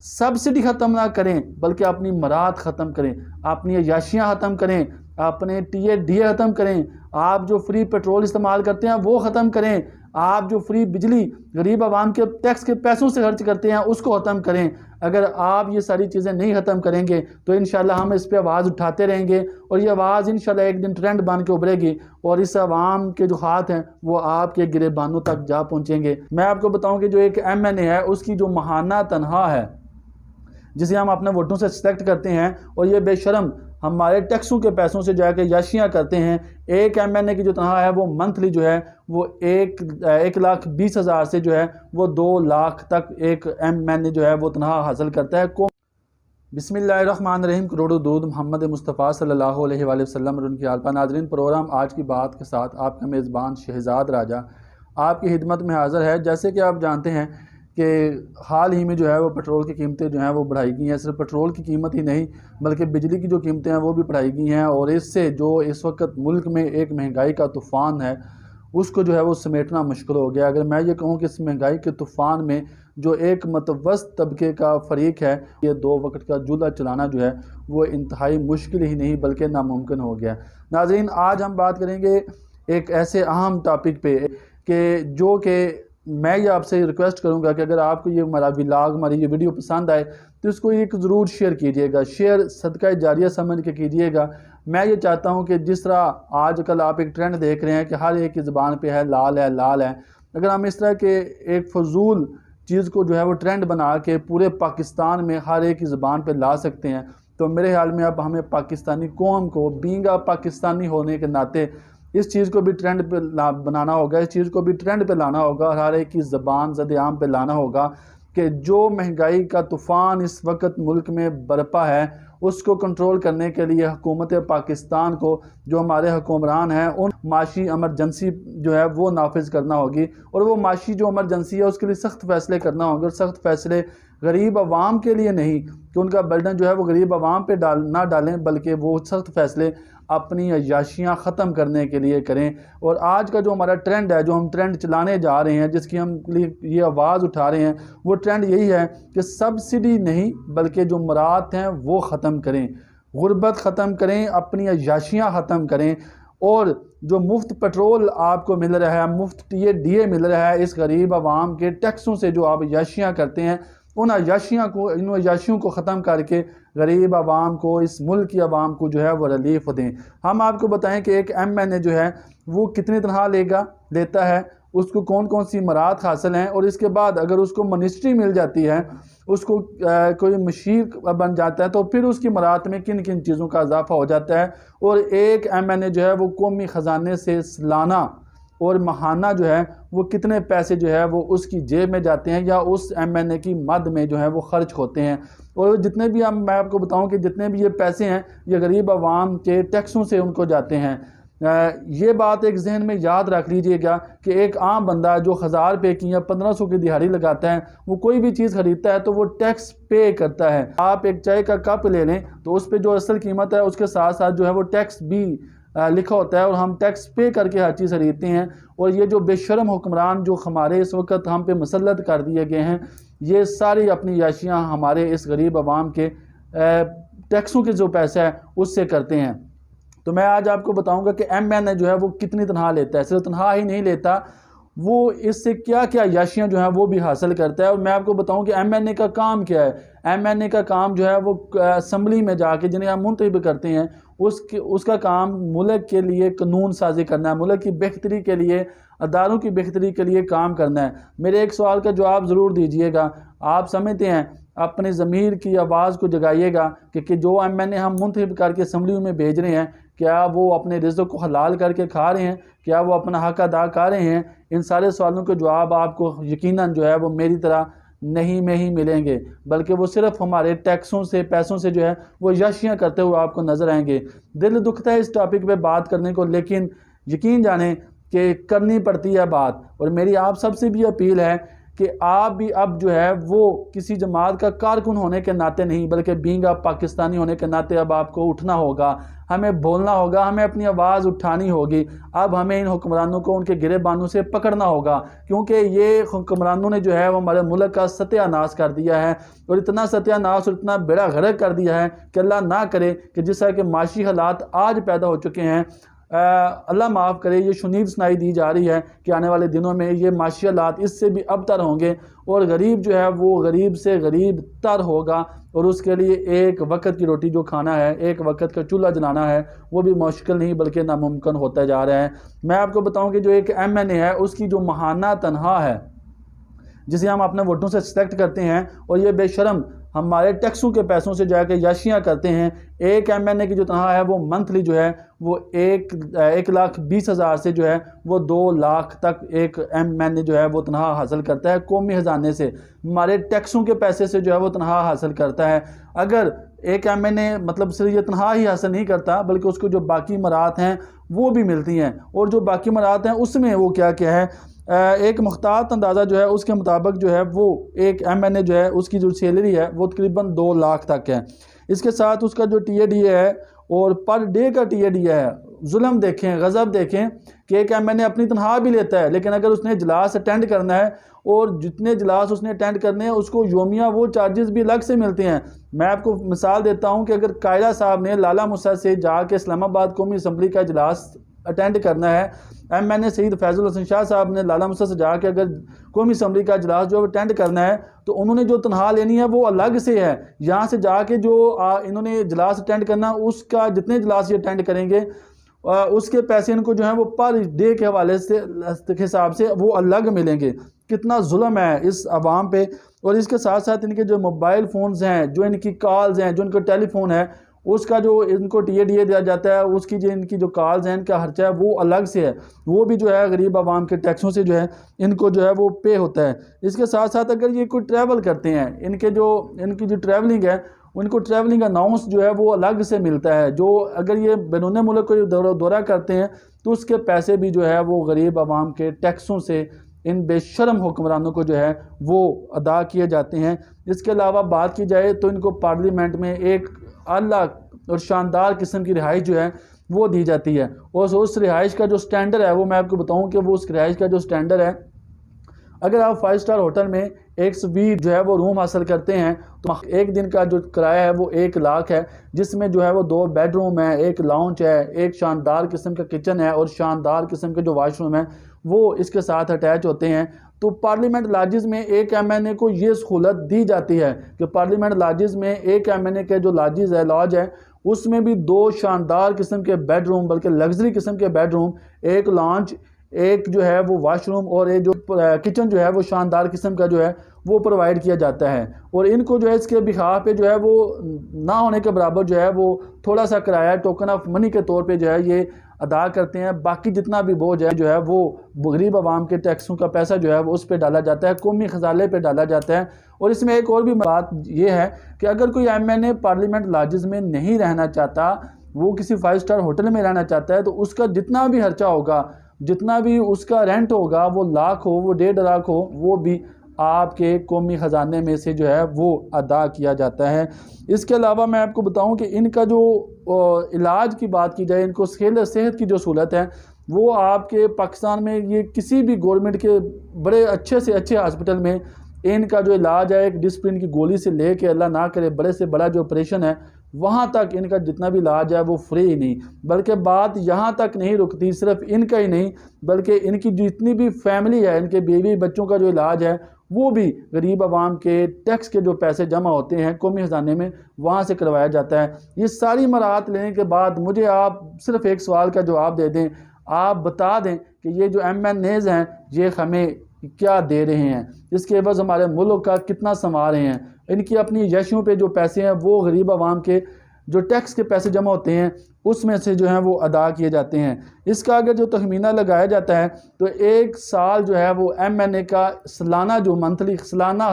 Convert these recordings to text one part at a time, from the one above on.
Subsidy ख़त्म ना करें बल्कि अपनी मराद ख़त्म करें, अपनी अयाशियाँ ख़त्म करें, अपने टीए ख़त्म करें। आप जो फ्री पेट्रोल इस्तेमाल करते हैं वो ख़त्म करें, आप जो फ्री बिजली गरीब आवाम के टैक्स के पैसों से खर्च करते हैं उसको ख़त्म करें। अगर आप ये सारी चीज़ें नहीं ख़त्म करेंगे तो इंशाल्लाह हम इस पर आवाज़ उठाते रहेंगे और ये आवाज़ इंशाल्लाह एक दिन ट्रेंड बन के उभरेगी और इस आवाम के जो हाथ हैं वो आपके गिरेबानों तक जा पहुँचेंगे। मैं आपको बताऊँ कि जो एक MNA है उसकी जो माहाना तनख्वाह है जिसे हम अपने वोटों से सिलेक्ट करते हैं और ये बेशरम हमारे टैक्सों के पैसों से जाकर याशियाँ करते हैं। एक MNA की जो तनख्वाह है वो मंथली जो है वो 1,20,000 से जो है वो 2 लाख तक एक MNA जो है वो तनख्वाह हासिल करता है। बिस्मिल्लाहिर्रहमानिर्रहीम। करोड़ों दूध मोहम्मद मुस्तफ़ा सल्लल्लाहु अलैहि वसल्लम और उनकी आलपा। नाज़रीन, प्रोग्राम आज की बात के साथ आपका मेज़बान शहजाद राजा आपकी खिदमत में हाज़िर है। जैसे कि आप जानते हैं कि हाल ही में जो है वो पेट्रोल की कीमतें जो हैं वो बढ़ाई गई हैं। सिर्फ पेट्रोल की कीमत ही नहीं बल्कि बिजली की जो कीमतें हैं वो भी बढ़ाई गई हैं और इससे जो इस वक्त मुल्क में एक महंगाई का तूफ़ान है उसको जो है वो समेटना मुश्किल हो गया। अगर मैं ये कहूँ कि इस महंगाई के तूफ़ान में जो एक मतवस्त तबके का फ़रीक है, ये 2 वक्त का चूल्हा चलाना जो है वो इंतहाई मुश्किल ही नहीं बल्कि नामुमकिन हो गया। नाज़रीन, आज हम बात करेंगे एक ऐसे अहम टॉपिक पे कि मैं ये आपसे रिक्वेस्ट करूंगा कि अगर आपको ये हमारा व्लॉग, हमारी ये वीडियो पसंद आए तो इसको एक ज़रूर शेयर कीजिएगा। शेयर सदका जारिया समझ के कीजिएगा। मैं ये चाहता हूँ कि जिस तरह आजकल आप एक ट्रेंड देख रहे हैं कि हर एक की ज़बान पे है लाल है लाल है, अगर हम इस तरह के एक फजूल चीज़ को जो है वो ट्रेंड बना के पूरे पाकिस्तान में हर एक की ज़बान पर ला सकते हैं तो मेरे ख्याल में अब हमें पाकिस्तानी कौम को बीइंग पाकिस्तानी होने के नाते इस चीज़ को भी ट्रेंड पे बनाना होगा, इस चीज़ को भी ट्रेंड पे लाना होगा और हर एक की ज़बान ज़द-ए-आम पे लाना होगा कि जो महंगाई का तूफ़ान इस वक्त मुल्क में बरपा है उसको कंट्रोल करने के लिए हुकूमत पाकिस्तान को, जो हमारे हुक्मरान हैं, उन माशी एमरजेंसी जो है वो नाफिज करना होगी और वो माशी जो एमरजेंसी है उसके लिए सख्त फ़ैसले करना होंगे और सख्त फ़ैसले गरीब आवाम के लिए नहीं कि उनका बर्डन जो है वो गरीब आवाम पे ना डालें बल्कि वो सख्त फ़ैसले अपनी अयाशियाँ ख़त्म करने के लिए करें। और आज का जो हमारा ट्रेंड है, जो हम ट्रेंड चलाने जा रहे हैं, जिसकी हम ये आवाज़ उठा रहे हैं, वो ट्रेंड यही है कि सब्सिडी नहीं बल्कि जो मरात हैं वो ख़त्म करें, गुर्बत ख़त्म करें, अपनी अयाशियाँ ख़त्म करें। और जो मुफ्त पेट्रोल आपको मिल रहा है, मुफ्त टीए मिल रहा है, इस गरीब आवाम के टैक्सों से जो आप अयाशियाँ करते हैं इन अयाशियों को ख़त्म करके गरीब आवाम को, इस मुल्क की आवाम को जो है वो रिलीफ दें। हम आपको बताएं कि एक MNA जो है वो कितनी तनख्वाह लेता है, उसको कौन कौन सी मरात हासिल हैं और इसके बाद अगर उसको मिनिस्ट्री मिल जाती है, उसको कोई मशीर बन जाता है तो फिर उसकी मरात में किन किन चीज़ों का इजाफा हो जाता है। और एक MNA जो है वो कौमी ख़जाने से सालाना और माहाना जो है वो कितने पैसे जो है वो उसकी जेब में जाते हैं या उस MNA की मद में जो है वो खर्च होते हैं। और जितने भी मैं आपको बताऊं कि जितने भी ये पैसे हैं ये गरीब आवाम के टैक्सों से उनको जाते हैं। ये बात एक जहन में याद रख लीजिएगा कि एक आम बंदा जो 1000 रुपये की या 1500 की दिहाड़ी लगाता है, वो कोई भी चीज़ ख़रीदता है तो वो टैक्स पे करता है। आप एक चाय का कप ले लें तो उस पर जो असल कीमत है उसके साथ साथ जो है वो टैक्स भी लिखा होता है और हम टैक्स पे करके हर चीज़ खरीदते हैं। और ये जो बेशरम हुक्मरान जो हमारे इस वक्त हम पे मुसल्लत कर दिए गए हैं, ये सारी अपनी याशियाँ हमारे इस गरीब आवाम के टैक्सों के जो पैसा है उससे करते हैं। तो मैं आज आपको बताऊंगा कि MNA जो है वो कितनी तनख्वाह लेता है। सिर्फ तनख्वाह ही नहीं लेता, वो इससे क्या क्या याशियाँ जो हैं वो भी हासिल करता है। और मैं आपको बताऊं कि MNA का काम क्या है। MNA का काम जो है वो असम्बली में जाके जिन्हें हम मुंतखब करते हैं उसका काम मुल्क के लिए कानून साजी करना है, मुल्क की बेहतरी के लिए, अदारों की बेहतरी के लिए काम करना है। मेरे एक सवाल का जवाब ज़रूर दीजिएगा, आप समझते हैं, अपने ज़मीर की आवाज़ को जगाइएगा कि जो MNA हम मुंतखब करके असम्बली में भेज रहे हैं क्या वो अपने रिज़्क़ को हलाल करके खा रहे हैं, क्या वो अपना हक अदा कर रहे हैं। इन सारे सवालों के जवाब आपको यकीनन जो है वो मेरी तरह नहीं में ही मिलेंगे, बल्कि वो सिर्फ हमारे टैक्सों से, पैसों से जो है वो याशियाँ करते हुए आपको नज़र आएंगे। दिल दुखता है इस टॉपिक पे बात करने को, लेकिन यकीन जाने कि करनी पड़ती है बात। और मेरी आप सबसे भी अपील है कि आप भी अब जो है वो किसी जमात का कारकुन होने के नाते नहीं, बल्कि बीइंग आप पाकिस्तानी होने के नाते अब आपको उठना होगा, हमें बोलना होगा, हमें अपनी आवाज़ उठानी होगी। अब हमें इन हुक्मरानों को उनके गिरेबानों से पकड़ना होगा, क्योंकि ये हुक्मरानों ने जो है वो हमारे मुल्क का सत्यानाश कर दिया है, और इतना सत्यानाश और इतना बेड़ा गर्क कर दिया है कि अल्लाह ना करे कि जिस तरह के माशी हालात आज पैदा हो चुके हैं, अल्लाह माफ़ करे, ये शुनीद सुनाई दी जा रही है कि आने वाले दिनों में ये माशी हालात इससे भी अबतर होंगे, और गरीब जो है वो गरीब से गरीब तर होगा, और उसके लिए एक वक्त की रोटी जो खाना है, एक वक्त का चूल्हा जलाना है, वो भी मुश्किल नहीं बल्कि नामुमकिन होता जा रहा है। मैं आपको बताऊं कि जो एक MNA है उसकी जो महाना तनख्वाह है, जिसे हम अपने वोटों से सिलेक्ट करते हैं, और ये बेशरम हमारे टैक्सों के पैसों से जाकर याशियाँ करते हैं, एक MNA की जो तनख्वाह है वो मंथली जो है वो 1,20,000 से जो है वो 2 लाख तक एक MNA जो है वो तनख्वाह हासिल करता है। कौमी ख़जाने से, हमारे टैक्सों के पैसे से जो है वो तनख्वाह हासिल करता है। अगर एक MNA मतलब सिर्फ ये तनख्वाह ही हासिल नहीं करता, बल्कि उसको जो बाकी मराहत हैं वो भी मिलती हैं, और जो बाकी मराहत हैं उसमें वो क्या क्या है, एक मुख्तात अंदाज़ा जो है उसके मुताबिक जो है वो एक MNA जो है उसकी जो सैलरी है वो तकरीबन 2 लाख तक है। इसके साथ उसका जो TADA है और पर डे का TADA है, जुल्म देखें, गज़ब देखें कि एक MNA अपनी तनख्वाह भी लेता है, लेकिन अगर उसने इजलास अटेंड करना है और जितने इजलास उसने अटेंड करने हैं उसको योमिया वो चार्जेस भी अलग से मिलते हैं। मैं आपको मिसाल देता हूँ कि अगर कायदा साहब ने लाला मूसा से जाके इस्लामाबाद कौमी असम्बली का इजलास अटेंड करना है, MNA सईद फैज़ुल हसन शाह साहब ने लाला मूसा से जाके अगर कौमी असम्बली का इजलास जो अटेंड करना है, तो उन्होंने जो तनख्वाह लेनी है वो अलग से है। यहाँ से जाके जो इन्होंने इजलास अटेंड करना, उसका जितने इजलास ये अटेंड करेंगे उसके पैसे इनको जो है वो पर डे के हवाले से हिसाब से वो अलग मिलेंगे। कितना जुल्म है इस आवाम पे। और इसके साथ साथ इनके जो मोबाइल फ़ोन्स हैं, जो इनकी कॉल्स हैं, जो इनका टेलीफोन है, उसका जो इनको TADA दिया जाता है, उसकी जो इनकी जो कॉल्स हैं, इनका खर्चा है वो अलग से है, वो भी जो है गरीब आवाम के टैक्सों से जो है इनको जो है वो पे होता है। इसके साथ साथ अगर ये कोई ट्रैवल करते हैं, इनकी जो ट्रैवलिंग है, उनको ट्रैवलिंग अनाउंस जो है वो अलग से मिलता है। जो अगर ये बैरून मुल्क को दौरा करते हैं तो उसके पैसे भी जो है वो गरीब आवाम के टैक्सों से इन बेशरम हुक्मरानों को जो है वो अदा किए जाते हैं। इसके अलावा बात की जाए तो इनको पार्लियामेंट में एक आला और शानदार किस्म की रिहाइश जो है वो दी जाती है, और उस रिहाइश का जो स्टैंडर्ड है वो मैं आपको बताऊं कि वो उस रिहाइश का जो स्टैंडर्ड है, अगर आप 5 स्टार होटल में एक स्वीट जो है वो रूम हासिल करते हैं तो एक दिन का जो किराया है वो 1 लाख है, जिसमें जो है वो 2 बेडरूम है, एक लाउंज है, एक शानदार किस्म का किचन है, और शानदार किस्म के जो वाशरूम है वो इसके साथ अटैच होते हैं। तो पार्लियामेंट लॉजेस में एक MNA को ये सहूलत दी जाती है कि पार्लियामेंट लॉजेस में एक MNA के जो लॉज है उसमें भी 2 शानदार किस्म के बेडरूम, बल्कि लग्जरी किस्म के बेडरूम, एक लॉन्च, एक जो है वो वाशरूम, और एक जो किचन जो है वो शानदार किस्म का जो है वो प्रोवाइड किया जाता है। और इनको जो है इसके बिहार पे जो है वो ना होने के बराबर जो है वो थोड़ा सा किराया टोकन ऑफ मनी के तौर पे जो है ये अदा करते हैं। बाकी जितना भी बोझ है जो है वो गरीब आवाम के टैक्सों का पैसा जो है वो उस पर डाला जाता है, कौमी खजाने पे डाला जाता है। और इसमें एक और भी बात ये है कि अगर कोई MNA पार्लियामेंट लॉजेस में नहीं रहना चाहता, वो किसी 5 स्टार होटल में रहना चाहता है, तो उसका जितना भी खर्चा होगा, जितना भी उसका रेंट होगा, वो लाख हो, वो 1.5 लाख हो, वो भी आपके कौमी ख़जाने में से जो है वो अदा किया जाता है। इसके अलावा मैं आपको बताऊं कि इनका जो इलाज की बात की जाए, इनको सेहत की जो सहूलत है वो आपके पाकिस्तान में ये किसी भी गवर्नमेंट के बड़े अच्छे से अच्छे हॉस्पिटल में इनका जो इलाज है, एक डिस्प्लिन की गोली से लेके अल्लाह ना करे बड़े से बड़ा जो ऑपरेशन है वहाँ तक इनका जितना भी इलाज है वो फ्री ही नहीं। बल्कि बात यहाँ तक नहीं रुकती, सिर्फ इनका ही नहीं बल्कि इनकी जितनी भी फैमिली है, इनके बीवी बच्चों का जो इलाज है वो भी गरीब आवाम के टैक्स के जो पैसे जमा होते हैं कौमी खजाने में, वहाँ से करवाया जाता है। ये सारी मराहत लेने के बाद मुझे आप सिर्फ एक सवाल का जवाब दे दें, आप बता दें कि ये जो MNAs हैं ये हमें क्या दे रहे हैं, इसके एवज़ हमारे मुल्क का कितना संभाल रहे हैं। इनकी अपनी यशियों पे जो पैसे हैं वो गरीब आवाम के जो टैक्स के पैसे जमा होते हैं उसमें से जो हैं वो अदा किए जाते हैं। इसका अगर जो तखमीना लगाया जाता है तो एक साल जो है वो MNA का सालाना जो सालाना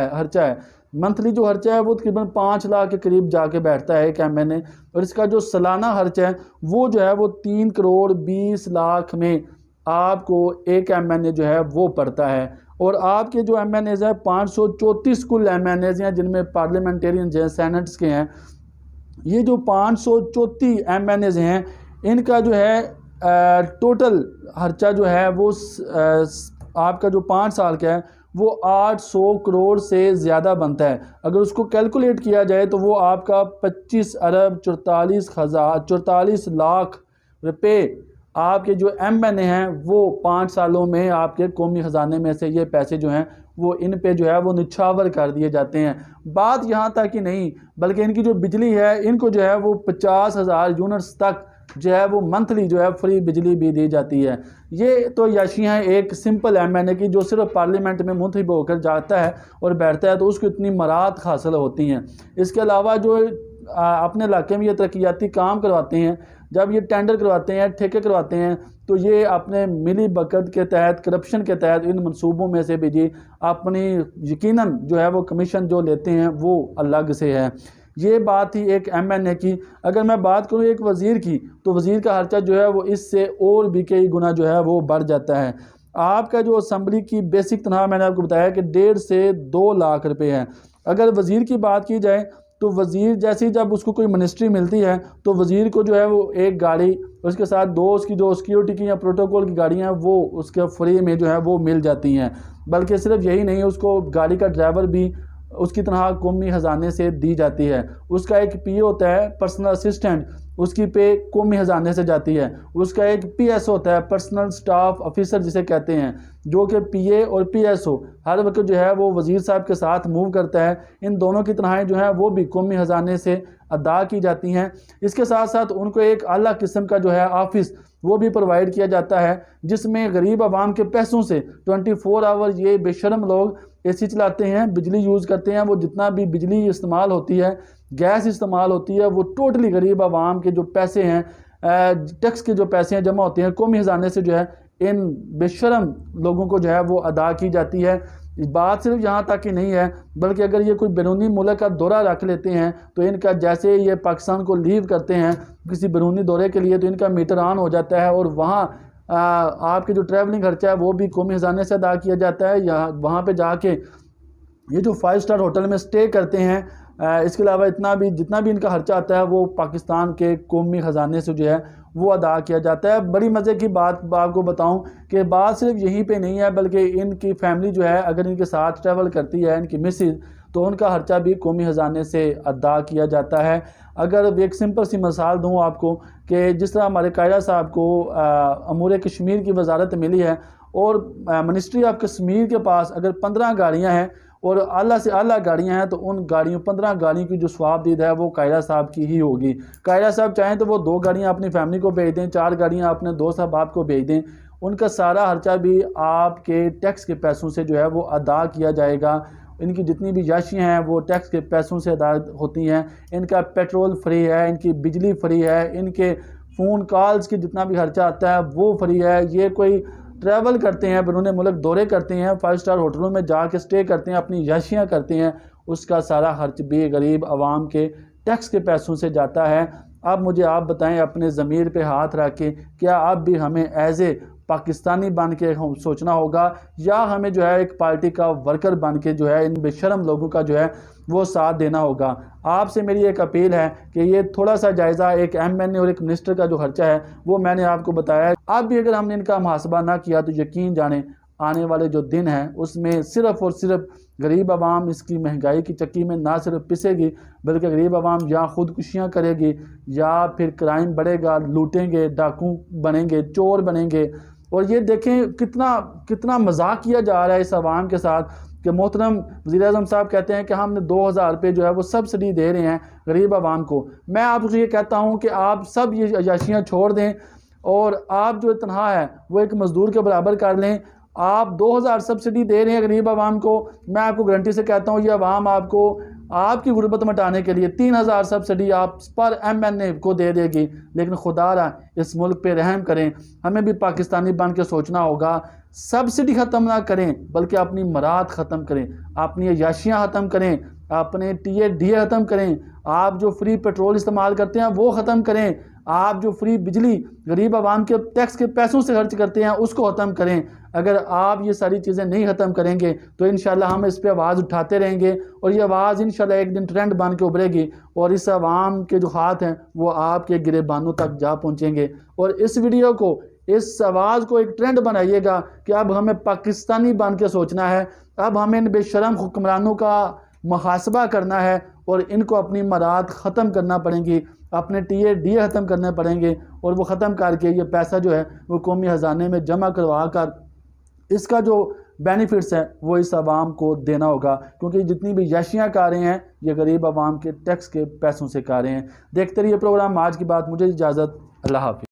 खर्चा है, मंथली जो खर्चा है वो तकरीबन 5 लाख के करीब जाके बैठता है एक MNA, और इसका जो सालाना खर्चा है वो जो है वो 3 करोड़ 20 लाख में आपको एक MNA जो है वो पड़ता है। और आपके जो MNAs हैं 534 कुल MNAs हैं जिनमें पार्लियामेंटेरियन जो सेनेट्स के हैं। ये जो 534 MNAs हैं इनका जो है टोटल खर्चा जो है वो आपका जो 5 साल का है वो 800 करोड़ से ज़्यादा बनता है। अगर उसको कैलकुलेट किया जाए तो वो आपका 25 अरब 44 लाख रुपए आपके जो MNA हैं वो 5 सालों में आपके कौमी ख़जाने में से ये पैसे जो हैं वो इन पे जो है वो निछावर कर दिए जाते हैं। बात यहाँ तक ही नहीं बल्कि इनकी जो बिजली है इनको जो है वो 50,000 यूनिट्स तक जो है वो मंथली जो है फ्री बिजली भी दी जाती है। ये तो याशियाँ हैं एक सिंपल MNA की जो सिर्फ पार्लियामेंट में मुंतखब होकर जाता है और बैठता है तो उसको इतनी मराहत हासिल होती हैं। इसके अलावा जो अपने इलाके में ये तरक्याती काम करवाते हैं, जब ये टेंडर करवाते हैं ठेके करवाते हैं तो ये अपने मिली भगत के तहत करप्शन के तहत इन मंसूबों में से भी जी अपनी यकीनन जो है वो कमीशन जो लेते हैं वो अलग से है। ये बात थी एक MNA की। अगर मैं बात करूँ एक वज़ीर की तो वज़ीर का खर्चा जो है वो इससे और भी कई गुना जो है वो बढ़ जाता है। आपका जो असम्बली की बेसिक तनख्वाह मैंने आपको बताया कि 1.5 से 2 लाख रुपए है। अगर वज़ीर की बात की जाए तो वज़ीर जैसे ही जब उसको कोई मिनिस्ट्री मिलती है तो वज़ीर को जो है वो एक गाड़ी उसके साथ 2 उसकी जो सिक्योरिटी की या प्रोटोकॉल की गाड़ियाँ हैं वो उसके फ्री में जो है वो मिल जाती हैं। बल्कि सिर्फ यही नहीं, उसको गाड़ी का ड्राइवर भी उसकी तनख्वाह कौमी ख़जाने से दी जाती है। उसका एक PA होता है पर्सनल असिस्टेंट, उसकी पे कौमी ख़जाने से जाती है। उसका एक PS होता है पर्सनल स्टाफ ऑफिसर जिसे कहते हैं, जो कि PA और PSO हर वक्त जो है वो वज़ीर साहब के साथ मूव करता है। इन दोनों की तनख्वाहें जो हैं वो भी कौमी ख़जाने से अदा की जाती हैं। इसके साथ साथ उनको एक आला किस्म का जो है ऑफिस वो भी प्रोवाइड किया जाता है जिसमें गरीब आवाम के पैसों से 24 आवर ये बेशर्म लोग AC चलाते हैं, बिजली यूज़ करते हैं। वो जितना भी बिजली इस्तेमाल होती है, गैस इस्तेमाल होती है, वो टोटली गरीब आवाम के जो पैसे हैं, टैक्स के जो पैसे हैं जमा होते हैं कौमी ख़जाने से जो है इन बेशर्म लोगों को जो है वो अदा की जाती है। बात सिर्फ यहाँ तक ही नहीं है बल्कि अगर ये कोई बैरूनी मुल्क का दौरा रख लेते हैं तो इनका जैसे ये पाकिस्तान को लीव करते हैं किसी बैरूनी दौरे के लिए तो इनका मीटर ऑन हो जाता है और वहाँ आपके जो ट्रैवलिंग खर्चा है वो भी कौमी ख़जाने से अदा किया जाता है। या वहाँ पे जाके ये जो 5 स्टार होटल में स्टे करते हैं, इसके अलावा जितना भी इनका खर्चा आता है वो पाकिस्तान के कौमी ख़जाने से जो है वो अदा किया जाता है। बड़ी मज़े की बात आपको बताऊं कि बात सिर्फ यहीं पे नहीं है बल्कि इनकी फैमिली जो है अगर इनके साथ ट्रैवल करती है इनकी मिसेज तो उनका खर्चा भी कौमी ख़जाने से अदा किया जाता है। अगर एक सिंपल सी मिसाल दूं आपको कि जिस तरह हमारे कायदा साहब को अमूर कश्मीर की वजारत मिली है और मिनिस्ट्री ऑफ कश्मीर के पास अगर 15 गाड़ियाँ हैं और आला से आला गाड़ियां हैं तो उन गाड़ियों 15 गाड़ियों की जो स्वाबदीद है वो कायदा साहब की ही होगी। कायदा साहब चाहें तो वो 2 गाड़ियां अपनी फैमिली को भेज दें, 4 गाड़ियां अपने दोस्त अहबाब को भेज दें, उनका सारा खर्चा भी आपके टैक्स के पैसों से जो है वो अदा किया जाएगा। इनकी जितनी भी याशियाँ हैं वो टैक्स के पैसों से अदा होती हैं। इनका पेट्रोल फ्री है, इनकी बिजली फ्री है, इनके फ़ोन कॉल्स की जितना भी खर्चा आता है वो फ्री है। ये कोई ट्रैवल करते हैं, बैरून मुल्क दौरे करते हैं, 5 स्टार होटलों में जाके स्टे करते हैं, अपनी याशियाँ करते हैं, उसका सारा खर्च भी गरीब आवाम के टैक्स के पैसों से जाता है। अब मुझे आप बताएं अपने ज़मीर पे हाथ रख के, क्या आप भी हमें एज ए पाकिस्तानी बन के हम सोचना होगा या हमें जो है एक पार्टी का वर्कर बन के जो है इन बेशर्म लोगों का जो है वो साथ देना होगा। आपसे मेरी एक अपील है कि ये थोड़ा सा जायज़ा एक MNA और एक मिनिस्टर का जो खर्चा है वो मैंने आपको बताया है। अब भी अगर हमने इनका मुहासबा ना किया तो यकीन जाने आने वाले जो दिन हैं उसमें सिर्फ़ और सिर्फ गरीब आवाम इसकी महंगाई की चक्की में ना सिर्फ पिसेगी बल्कि गरीब आवाम या ख़ुदकुशियाँ करेगी या फिर क्राइम बढ़ेगा, लूटेंगे, डाकू बनेंगे, चोर बनेंगे। और ये देखें कितना मजाक किया जा रहा है इस आवाम के साथ कि मोहतरम वज़ीर-ए-आज़म साहब कहते हैं कि हमने 2000 रुपये जो है वो सब्सिडी दे रहे हैं गरीब आवाम को। मैं आपसे ये कहता हूँ कि आप सब ये अयाशियाँ छोड़ दें और आप जो तनख्वाह है वो एक मज़दूर के बराबर कर लें। आप 2000 सब्सिडी दे रहे हैं गरीब आवाम को, मैं आपको गारंटी से कहता हूँ ये आवाम आपको आपकी गुर्बत मिटाने के लिए 3000 सब्सिडी आप पर MNA को दे देगी। लेकिन खुदारा इस मुल्क पे रहम करें, हमें भी पाकिस्तानी बन के सोचना होगा। सब्सिडी ख़त्म ना करें बल्कि अपनी मराद ख़त्म करें, अपनी अयाशियाँ ख़त्म करें, अपने TA DA ख़त्म करें, आप जो फ्री पेट्रोल इस्तेमाल करते हैं वो ख़त्म करें, आप जो फ्री बिजली गरीब आवाम के टैक्स के पैसों से खर्च करते हैं उसको ख़त्म करें। अगर आप ये सारी चीज़ें नहीं ख़त्म करेंगे तो इंशाल्लाह हम इस पर आवाज़ उठाते रहेंगे और ये आवाज़ इंशाल्लाह एक दिन ट्रेंड बन के उभरेगी और इस आवाम के जो हाथ हैं वो आपके गिरेबानों तक जा पहुँचेंगे। और इस वीडियो को, इस आवाज़ को एक ट्रेंड बनाइएगा कि अब हमें पाकिस्तानी बन के सोचना है, अब हमें इन बेशरम हुक्मरानों का मुहासबा करना है और इनको अपनी मराद ख़त्म करना पड़ेंगी, अपने टीए ख़त्म करने पड़ेंगे और वो ख़त्म करके ये पैसा जो है वो कौमी ख़जाने में जमा करवा कर इसका जो बेनिफिट्स है वो इस आवाम को देना होगा, क्योंकि जितनी भी याशियाँ कर रहे हैं ये गरीब आवाम के टैक्स के पैसों से कर रहे हैं। देखते रहिए प्रोग्राम आज की बात। मुझे इजाज़त, अल्लाह हाफ़िज़।